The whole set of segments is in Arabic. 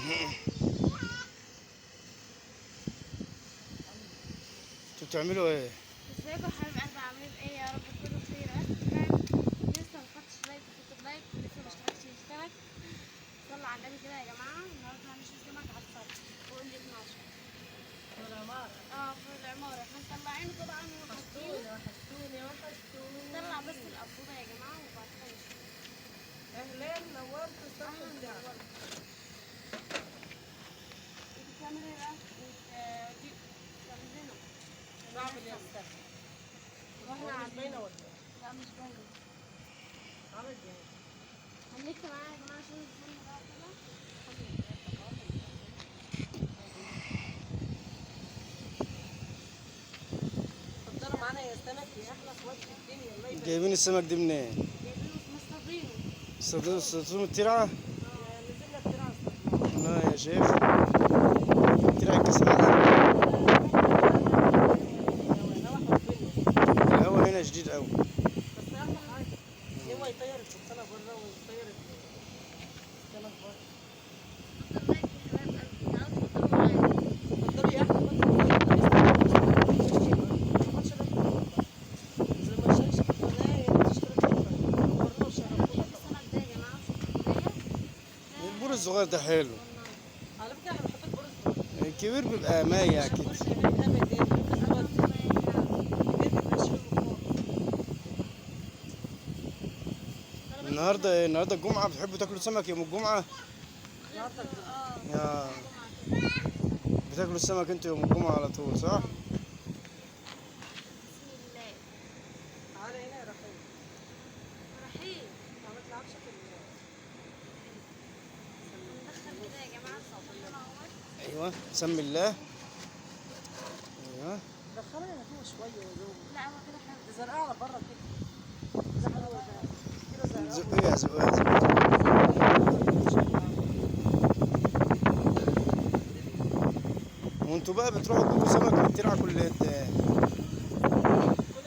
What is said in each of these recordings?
انتوا بتعملوا ايه؟ ازيكم يا حبايب قلبي، عاملين ايه؟ يا رب تكونوا بخير. لسه ما خدتش لايك وكتب لايك، ولسه ما اشتركتش يشترك. صلوا على النبي كده يا جماعه. النهارده هنشوي سمك على الفرن فوق ال 12 في العمارة. في العماره. احنا مطلعينه طبعا وحاطينه. وحشتوني. نطلع بس القبوضه يا جماعه وبعد كده نشوي. اهلين، نورتوا الصف اهلا بتاعك. نورت. انت بتعملي ايه بقى؟ دي بتعملي لنا بعمل يا استاذ. واحنا مش قاعدين. باينة ولا ايه؟ لا مش باينه. عامل ايه؟ خليكي معايا يا جماعه عشان الفرن بقى كده. اتفضلوا معانا يا سمك، يا احلى اخوات في الدنيا. الله يبارك. جايبين السمك دي منين؟ جايبينه مصطادينه. صدوم الترعة؟ نزلنا الترعة الصبح. لا يا شيخ، ترعة كاس العالم. الهوا هنا شديد قوي. بس اهم حاجة هو يطير البطانة بره ويطير السمك بره. اتفضلوا يا احلى البور الصغير ده حلو، على فكرة انا بحب البرز. الكبير بيبقى مايع كده. النهارده الجمعة، بتحبوا تاكلوا سمك يوم الجمعة؟ يا بتاكلوا السمك انتوا يوم الجمعة على طول صح؟ بسم الله. تعالى هنا يا رحيم. رحيم. ما تلعبش في ندخل كده يا جماعه الصابون اهوت. ايوه، سمي الله. ايوه، دخلها فيها شوية يا دوب. لا هو كده حلو. زرقاء على بره كده. ده حلو ده. كده زرقاء. زقيها زقيها زقيها. وانتوا بقى بتروحوا تجيبوا سمك من الترعة كل قد ايه؟ كل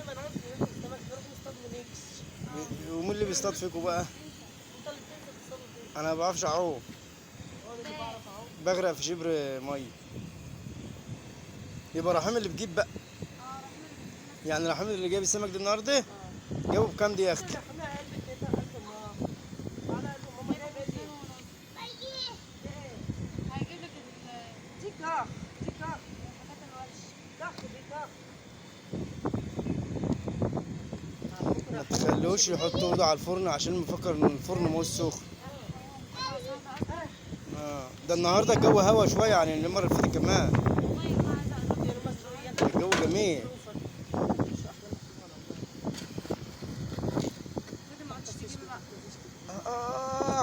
ما نعوز ناكل سمك نروح نصطاد ونيجي. ومين اللي بيصطاد فيكم بقى؟ انت اللي بتنزل تصطاد فين؟ انا ما بعرفش اعوم، وانا اللي بعرف اعوم. بغرق في شبر ميه. يبقى رحيم اللي بتجيب بقى. رحيم. يعني رحيم اللي جايب السمك ده النهارده جابه بكام دي يا اختي؟ حماها علبة كده 1000 ماما. تعالى قلب ماما جايبه ايه؟ هيجيب لك دي كاخ. دي كاخ. الحاجات الورش. كاخ دي كاخ. ما تخلوش يحطوا ايده على الفرن عشان مفكر ان الفرن مش سخن. ده النهارده الجو هوا شويه عن المره اللي فاتت كمان. الجو جميل.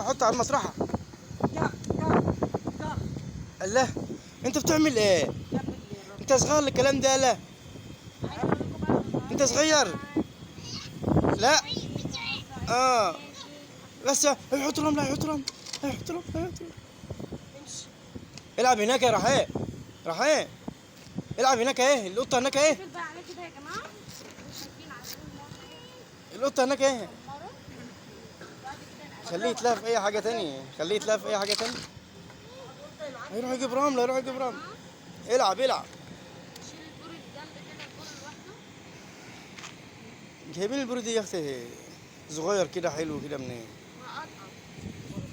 حط على المطرحه. الله، انت بتعمل ايه؟ انت صغير الكلام ده؟ لا انت صغير. لا بس هيحط رمل، هيحط رمل، هيحط رمل، هيحط رمل. العب هناك يا رحيم. رحيم العب هناك اهي، القطه هناك اهي. بقى على كده يا جماعه. شايفين عشان القطه هناك اهي. خليه يتلهى في اي حاجه تانية، خليه يتلهى في اي حاجه تانية. هيروح يجيب رمل، هيروح يجيب رمل. العب العب. شيل البور الجنب كده، البور لوحده. جايبين البرودي يا اختي صغير كده حلو كده منين؟ مقطع.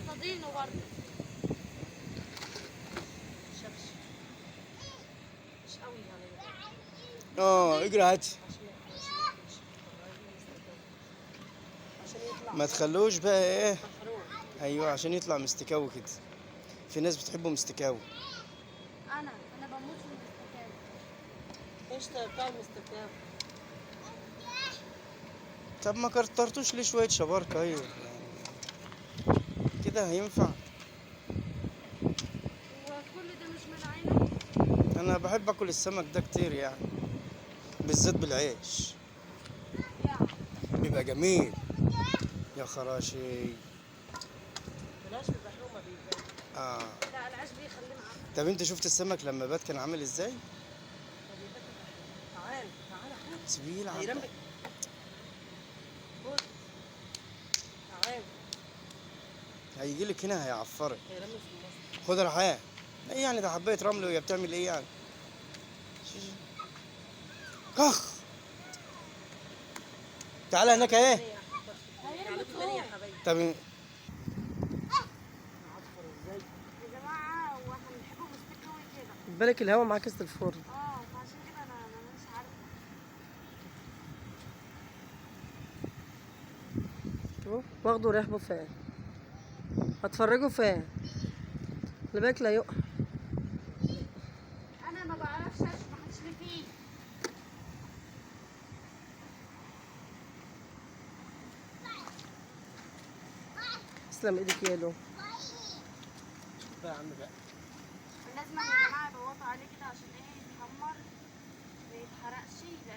مصطادينه برضه. مش قوي يعني. اجري هات. عشان يطلع ما تخلوش بقى ايه. محروق. ايوه عشان يطلع مستكاوي كده. في ناس بتحبه مستكاوي. انا بموت في الاستكاوي. ايش بتاع المستكاوي؟ طب ما كترتوش ليه شويه شباركه؟ ايوه كده هينفع. وكل ده مش من عينك. انا بحب اكل السمك ده كتير يعني، بالذات بالعيش بيبقى جميل. يا خراشي. بلاش بالبحرومة بيبقى. لا العيش بيخليه معاك. طب انت شفت السمك لما بات كان عامل ازاي؟ تعال تعال اخوك. سيبيه يلعب هيرمي. بقى. تعال. هيجي لك هنا هيعفرك. هيرمي في المصنع. خد رحاه. ايه يعني ده حبايه رمل وهي بتعمل ايه يعني؟ كخ. تعالى هناك اهي. هيرمي عليكم تاني يا فوق. حبايبي. طب عصفر ازاي؟ يا جماعه هو احنا بنحبه مستكوي كده. بالك الهوا معاه كيس الفرن. فعشان كده انا مش عارفه. اهو واخده رايح بوفيه. هتفرجوا فين؟ خلي بالك لا يقع. انا ما بعرفش اشبح اللي فيه. تسلم ايدك يا لو. بقى يا عم بقى. لازم يا جماعه يضغطوا عليه كده عشان ايه يتحمر ما يتحرقش يبقى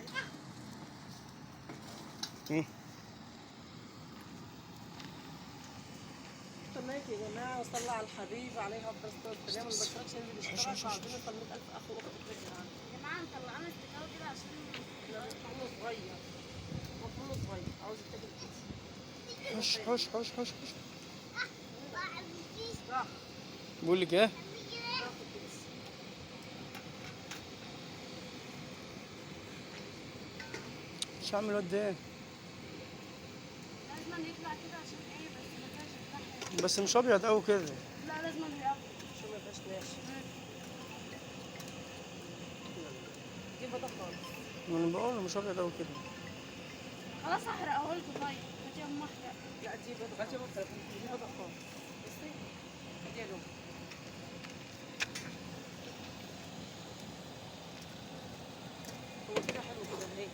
استناك يا جماعه وصلى على الحبيب عليه افضل الصلاه والسلام. ما بشاركش ينزل يشتغل وعاوزين نوصل 100000 اخ واخت في الجيران. يا جماعه مطلعانا استكاوي كده عشان احنا مفهومه صغير. مفهومه صغير عاوز يتاكل كده. حش حش حش حش حش. راح بقول لك ايه؟ ناخد كيس. مش هعمل واد ايه؟ لازم يطلع كده عشان ايه بس ما فيهاش الفحم. بس مش ابيض قوي كده. لا لازم يقف. شو ما فيهاش ناشف. جيبها ده خالص. ما انا بقول مش ابيض قوي كده. خلاص هحرقه لكم طيب. هاتي يا ام احرق. لا جيبها ده جيبها ده خالص. بصي ادي يا لو. هو كده حلو كده اهي.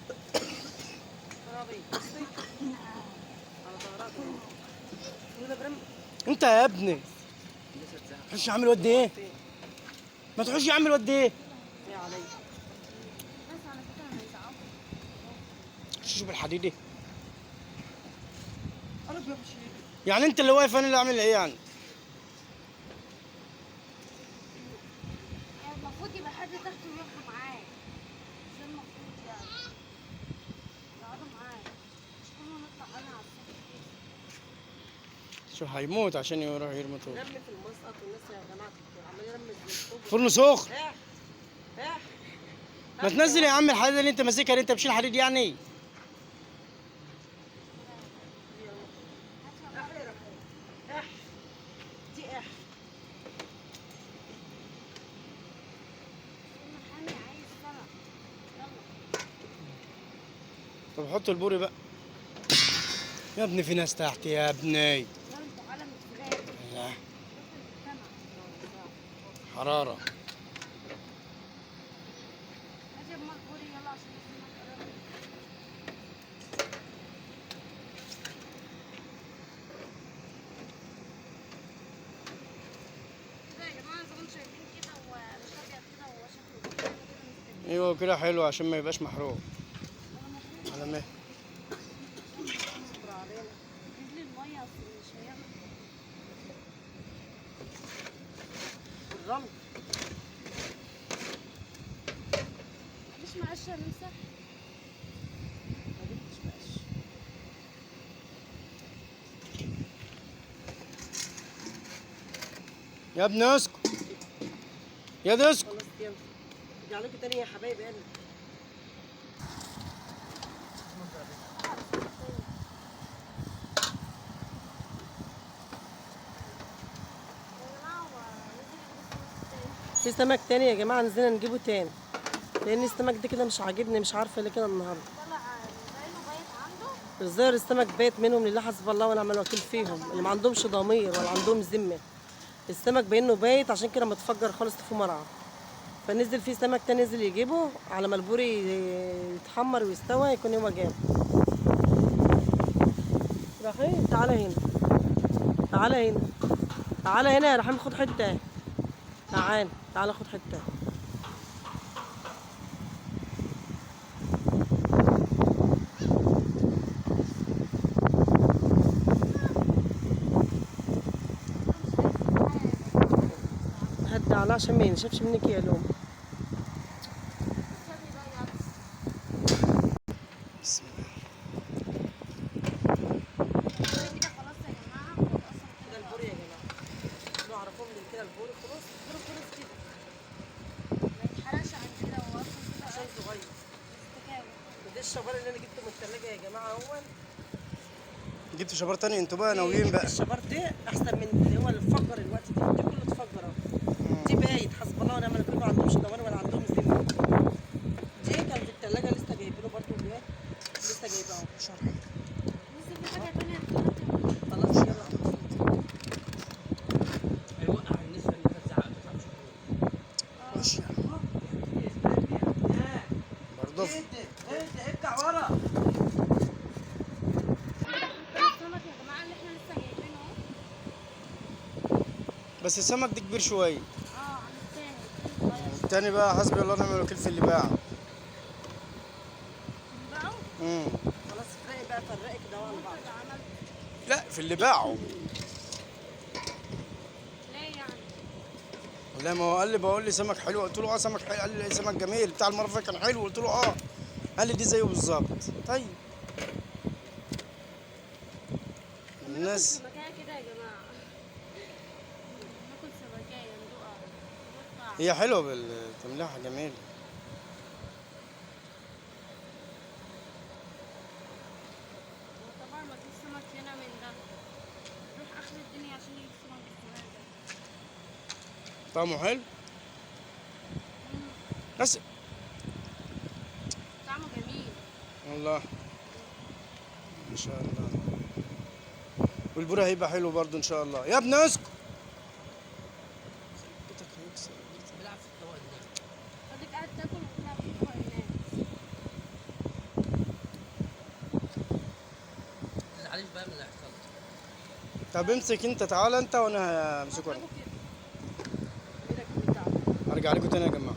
خرابي بصي على ظهرها ولا برم. انت يا ابني تحوش يعمل واد ايه؟ ما تحوش يعمل واد ايه؟ يا علي بس على فكره هيزعقوا. شوف الحديد ايه؟ انا بمشي. يعني انت اللي واقف انا اللي اعمل ايه يعني؟ المفروض يبقى حد تحته يقف معاه. ده المفروض يعني يقعدوا معاه مش كلنا نطلع انا على السطح كده. شو هيموت عشان يروح يرمي طوب. رمي في المسقط والناس يا جماعه عمال يرمي في الطوب. فرن سخن. اح اح ما تنزل يا عم الحديد اللي انت ماسكها اللي انت بتشيل حديد يعني. اح دي اح المحامي عايز سمك. يلا. طب حط البوري بقى. يا ابني في ناس تحت يا ابني. يلا انتوا عالم الفراخ. لا السمك. حرارة. هاتي يا ام البوري يلا عشان السمك قرب. كده يا جماعه زي ما انتم شايفين كده ومش ابيض كده وشكله كده مستني. ايوه كده حلو عشان ما يبقاش محروق. على مهل. اصبر علينا. نزل الميه اصل مش هيعمل. والرمل مش معلش نمسح. ما جبتش ماشي. يا ابني اسكت. يا ده اسكت. خلاص يلا ارجع لكم تاني يا حبايبي يلا. يا جماعه هو نزل الفلوس تاني. في سمك تاني يا جماعه نزلنا نجيبه تاني لان السمك ده كده مش عاجبني مش عارفه ليه كده النهارده. طلع باينه بايت عنده. الظاهر السمك بايت منهم لله حسب الله ونعم الوكيل فيهم اللي ما عندهمش ضمير ولا عندهم ذمه. السمك باينه بايت عشان كده متفجر خالص في مرعى. فنزل فيه سمك تاني نزل يجيبه على ما البوري يتحمر ويستوى يكون هو جاب. رحيم تعالى هنا. تعالى هنا. تعالى هنا يا رحيم خد حته. تعالى تعالى خد حته. هدي على عشان ما ينشفش منك يا لوم. بسم الله. كده خلاص يا جماعه. ده البوري يا كده البوري خلاص، البوري خلاص كده ما يتحرقش عن كده، هو اصلا كده عشان صغير. استكاوي. وده الشبار اللي انا جبته من الثلاجه يا جماعه اهو. جبتوا شبار تاني انتوا بقى ناويين بقى. الشبار ده احسن من اللي هو اللي اتفجر الوقت ده كله اتفجر اهو. دي بايت حسب الله ونعم الوكيل، ما عندهمش ضمان ولا عندهم ذمه. دي كان في الثلاجه لسه جايبينه برضه ايه، لسه جايباه اهو. لسه في حاجه تانية هتطلع. خلاص يلا. هيوقع النسبه اللي كانت زعقت 9 شهور. وش برضه ارجع ورا. السمك يا جماعه اللي احنا لسه جايبينه اهو. بس السمك ده كبير شويه. عن التاني التاني بقى حسبي الله ونعم الوكيل في اللي باع. بقوا. خلاص فرقي بقى، فرقي كده ورا بعض. عملت لا في اللي باعه. ليه يعني؟ لا ما هو قال لي بقول لي سمك حلو، قلت له اه سمك حلو، قال لي سمك جميل بتاع المره اللي فاتت كان حلو، قلت له اه، قال لي دي زيه بالظبط. طيب الناس سمكية كده يا جماعه. ناكل سمكية ندوقها. ندوقها. هي حلوه بالتملحه جميله. طبعا ما فيش سمك هنا من ده. نروح اخر الدنيا عشان نجيب سمك بالسماء ده. طعمه حلو بس طعمه جميل. والله ان شاء الله. والبوري هيبقى حلو برضه ان شاء الله. يا ابني اسكت. بيلعب في الطوال ده. خليك قاعد تاكل وتلعب في طبق الناس. ما تزعليش بقى من اللي هيحصل لك. طب امسك انت، تعالى انت وانا همسكه انا. ارجع لكم تاني يا جماعه.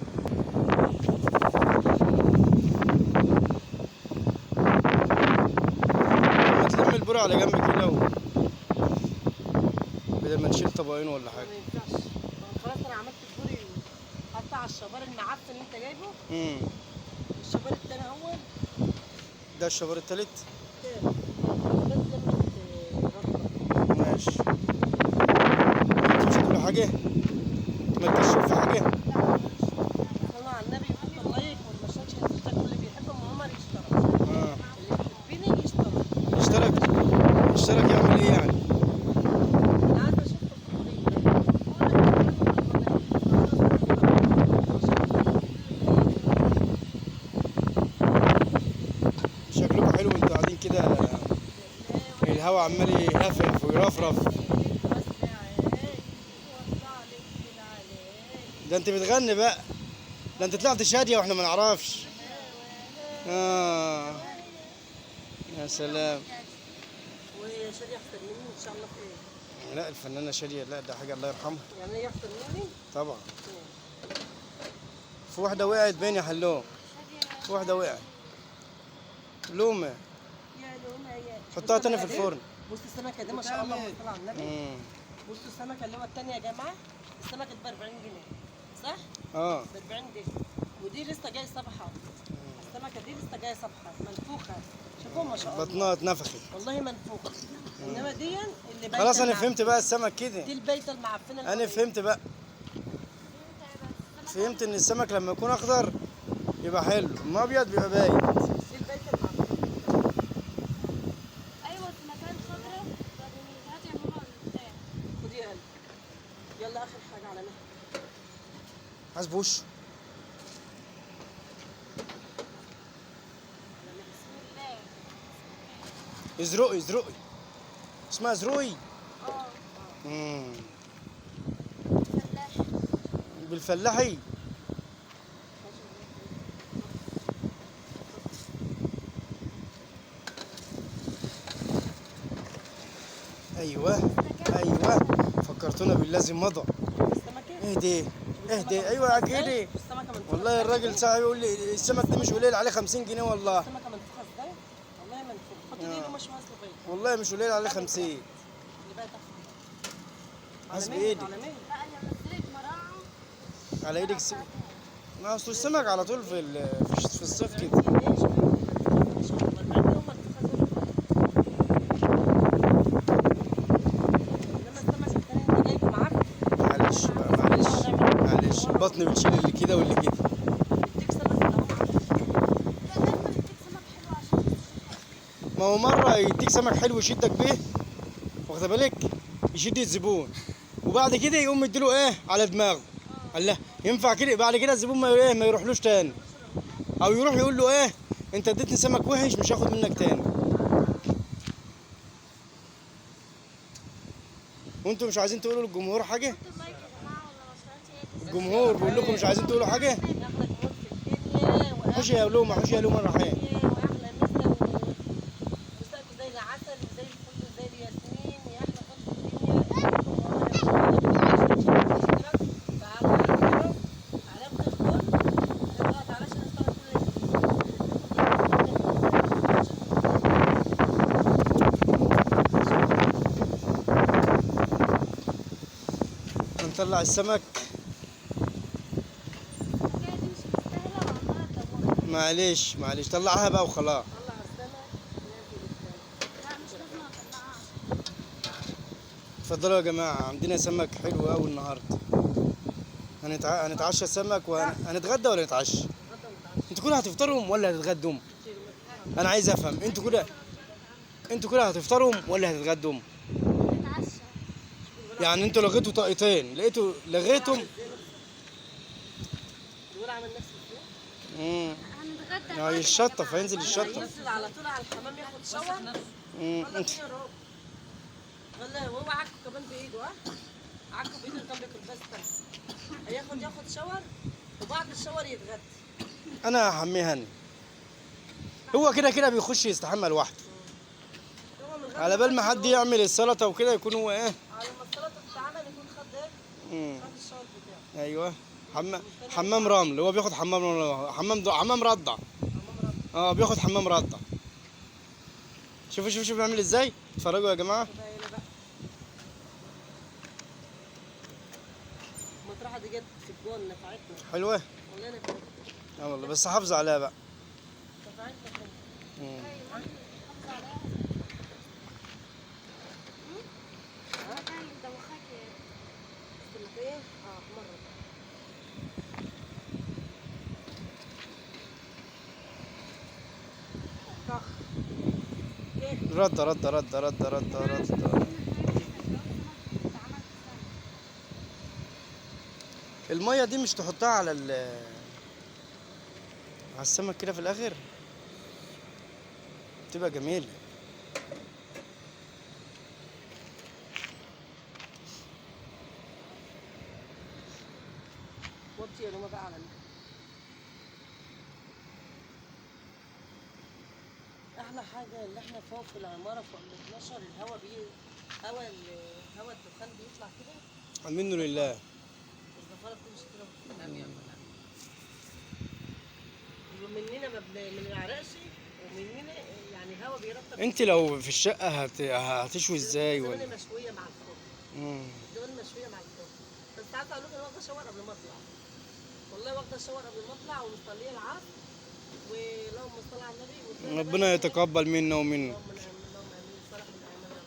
ما تلم البوري على جنب كده بدل ما نشيل طبقين ولا حاجه. ما ينفعش. خلاص انا عملت البوري، حتى على الشبار المعفن اللي انت جايبه. الشبار التاني اهو. ده الشبار التالت. كده. بس لما تربط. ماشي. انت مش هتقول حاجه؟ مالكش في حاجه؟ صلوا على النبي يحط اللايك واللي ما شافش يشترك، واللي بيحب ام عمر يشترك. اللي يحبني يشترك. اشترك يعمل ايه يعني؟ انا عايزه اشوف شكلكم حلو وانتوا قاعدين كده، الهوا عمال يهفف ويرفرف. ده انت بتغني بقى، ده انت طلعت شاديه واحنا ما نعرفش. يا سلام. وهي شادية احسن مني ان شاء الله في ايه؟ لا الفنانه شاديه لا ده حاجه الله يرحمها. يعني هي احسن مني؟ طبعا. في واحده وقعت بين يا حلوم، في واحده وقعت. لومه يا لومه يا حطها تاني في الفرن. بص السمكه دي ما شاء الله بص على النبي. بصوا السمكه اللي هو الثانيه يا جماعه، السمكه ب 40 جنيه صح؟ اه ب 40 جنيه. ودي لسه جايه صبحه. السمكه دي لسه جايه صبحه منفوخه. شوفوا ما شاء الله. بطنها اتنفخت. والله منفوخه. انما دي اللي بايته خلاص انا المعفنة. فهمت بقى السمك كده. دي البيته المعفنه. انا فهمت بقى، فهمت ان السمك لما يكون اخضر يبقى حلو، اما ابيض بيبقى باين. دي البيته المعفنه. ايوه السمكية الخضراء هات يا ماما البتاع. خدي يا قلبي. يلا اخر حاجه على مهلك. حاسب وشه. بسم الله. ازرقي ازرقي، اسمها ازرقي. اه فلاح. بالفلاحي. ايوه ايوه فكرتونا بالذي مضى. السمكه اهدي اهدي ايوه يا كده. السمكه منفوخه. والله الراجل صاحبي يقول لي السمك ده مش قليل عليه 50 جنيه والله. السمكه منفوخه ازاي؟ والله منفوخه. حط دي مش واصله بيت. والله مش قليل عليه 50. اللي بقى تحت. حاسب على مهلك، ايدك على مهلك. لا اللي نزلت مراعي. على ايدك ما اصل السمك على طول في الصيف كده. معلش البطن بتشيل اللي كده واللي كده. بيديك سمك اللي هو لا دايما يديك سمك حلو عشان ما هو مرة يديك سمك حلو يشدك بيه، واخد بالك، يشد الزبون، وبعد كده يقوم يديله ايه على دماغه. الله، ينفع كده؟ بعد كده الزبون ما ايه ما يروحلوش تاني، او يروح يقول له ايه انت اديتني سمك وحش مش هاخد منك تاني. وانتوا مش عايزين تقولوا للجمهور حاجة؟ حطوا لايك يا جماعه ولا ما اشتركتش. الجمهور بيقول لكم مش عايزين تقولوا حاجة؟ اغلى جمهور في الدنيا حوش يا لومة، حوش يا لومة الرحيم. واحلى ناس ومساكوا زي العسل وزي الفل وزي الياسمين يا احلى خلق في الدنيا. علامة الكل اضغط على عشان نشتغل هنطلع السمك. الحكايه دي مش مستاهله وعماله تدورها. معلش معلش، طلعها بقى وخلاص. طلع السمك نازل السمك. لا مش لازم اطلعها. اتفضلوا يا جماعة، عندنا سمك حلو قوي النهارده. هنتعشى سمك وهنتغدى ولا نتعشى؟ انتوا كده هتفطروا ولا هتتغدوا؟ انا عايز افهم، انتوا كده هتفطروا ولا هتتغدوا؟ نتعشى. يعني انتوا لغيتوا طاقتين، لغيتم. دول عامل نفس الفيلم. هنتغدى هي دلوقتي يا الشطة جماعة. فينزل الشطة. ينزل على طول على الحمام ياخد شاور. والله انت يا رب. والله وهو عكه كمان بايده عكه بايده اللي كان بياكل بس. ياخد شاور وبعد الشاور يتغدى. انا هحميه هني. هو كده كده بيخش يستحمى لوحده، هو من غير على بال ما حد يعمل السلطة وكده يكون هو ايه. على ما السلطه تتعمل يكون خد مم. خد الشاور بتاعه. ايوه، حمام رمل. هو بياخد حمام رضع. بياخد حمام رضع. شوفوا بيعمل ازاي. اتفرجوا يا جماعه. باينه بقى. المطرحه دي جت في الجون نفعتنا. حلوه. والله نفعتنا. والله بس حافظ عليها بقى. نفعتنا كده. مم. حافظ عليها. المكان اللي مدوخاك ايه؟ استنى ايه؟ مره. طخ. رد. الميه دي مش تحطها على على السمك كده في الاخر تبقى جميله. وطي يا رما بقى على احلى حاجه اللي احنا فوق في العماره فوق ال 12 الهواء الهواء الدخان بيطلع كده. منه لله. الزفاره بتمشي كده مننا ما بنعرقش ومننا يعني هواء بيرطب. انت لو في الشقه هتشوي ازاي ولا؟ الدهون مشويه مع الفرن. الدهون مشويه مع الفرن. بس عايزه اقول لكم انا واخده شاور قبل ما اطلع. والله واخده شاور قبل ما اطلع ومصليه العصر ولهم صل على النبي. ربنا يتقبل منا ومنه. اللهم امين صالح الاعمال.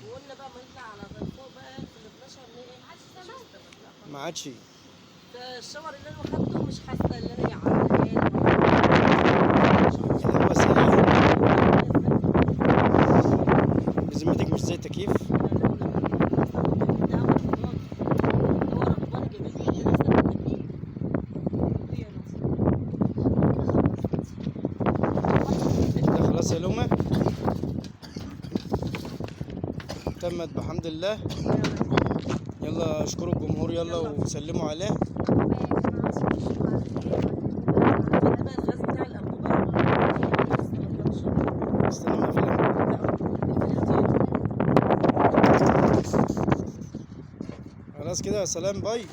وقلنا بقى ما نطلع على فوق بقى في ال 12 ما عادش. الشاور اللي انا واخدته مش حاسه ان انا يعني الهوا ساقع. بذمتك مش زي التكييف؟ ده خلاص يا لومة، تمت بحمد الله. يلا اشكروا الجمهور يلا وسلموا عليه. استنى ما في خلاص كده، سلام باي.